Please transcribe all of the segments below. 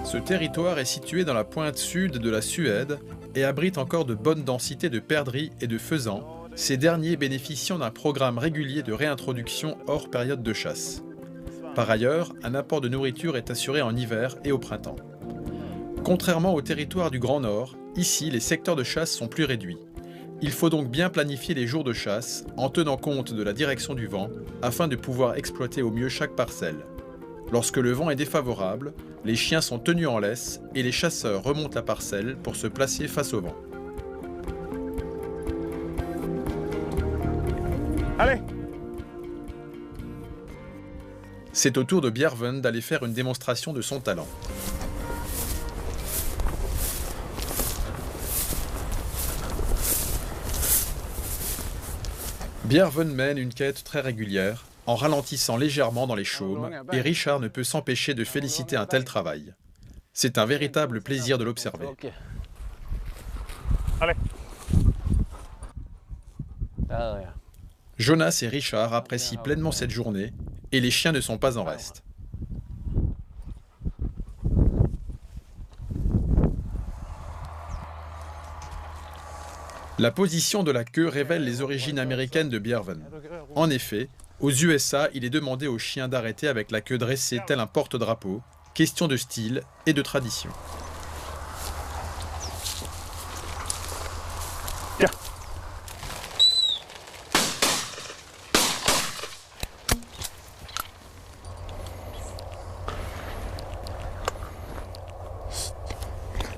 Ce territoire est situé dans la pointe sud de la Suède et abrite encore de bonnes densités de perdrix et de faisans, ces derniers bénéficiant d'un programme régulier de réintroduction hors période de chasse. Par ailleurs, un apport de nourriture est assuré en hiver et au printemps. Contrairement au territoire du Grand Nord, ici les secteurs de chasse sont plus réduits. Il faut donc bien planifier les jours de chasse en tenant compte de la direction du vent afin de pouvoir exploiter au mieux chaque parcelle. Lorsque le vent est défavorable, les chiens sont tenus en laisse et les chasseurs remontent la parcelle pour se placer face au vent. Allez! C'est au tour de Bjärven d'aller faire une démonstration de son talent. Bjärven mène une quête très régulière, en ralentissant légèrement dans les chaumes, et Richard ne peut s'empêcher de féliciter un tel travail. C'est un véritable plaisir de l'observer. Allez! Jonas et Richard apprécient pleinement cette journée, et les chiens ne sont pas en reste. La position de la queue révèle les origines américaines de Bjärven. En effet, aux USA, il est demandé aux chiens d'arrêter avec la queue dressée tel un porte-drapeau, question de style et de tradition. Tiens.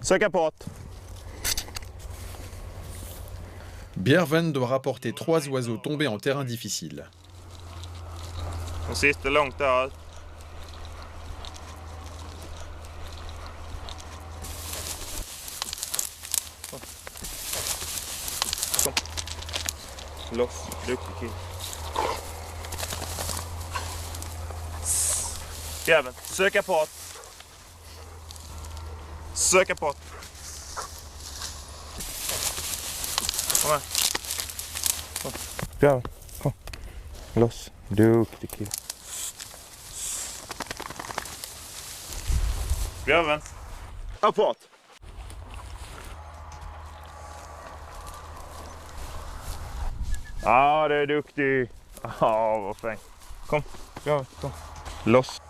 Söka påt. Bjärven doit rapporter 3 oiseaux tombés en terrain difficile. Den sista långt där. Kom. Loss. Duktig kille. Bjärven, söka påt. Söka påt. Kom här. Kom. Bjärven, kom. Loss. Duktig kille. Bjärven. Uppåt. Ja, det är duktig. Ja, vad fint. Kom. Bjärven, kom. Loss.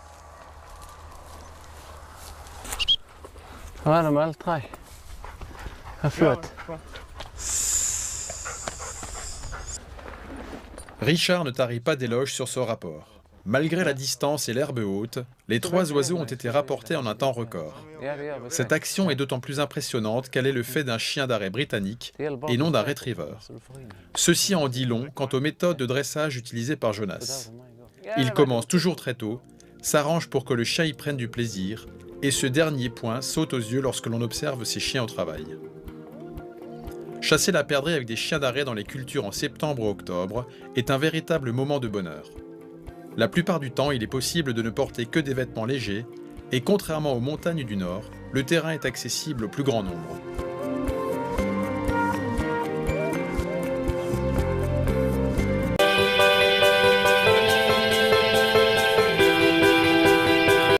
Ja, de är alla tre. Jag förlåt. Richard ne tarit pas d'éloges sur ce rapport. Malgré la distance et l'herbe haute, les 3 oiseaux ont été rapportés en un temps record. Cette action est d'autant plus impressionnante qu'elle est le fait d'un chien d'arrêt britannique et non d'un retriever. Ceci en dit long quant aux méthodes de dressage utilisées par Jonas. Il commence toujours très tôt, s'arrange pour que le chien y prenne du plaisir, et ce dernier point saute aux yeux lorsque l'on observe ces chiens au travail. Chasser la perdrix avec des chiens d'arrêt dans les cultures en septembre ou octobre est un véritable moment de bonheur. La plupart du temps, il est possible de ne porter que des vêtements légers et contrairement aux montagnes du Nord, le terrain est accessible au plus grand nombre.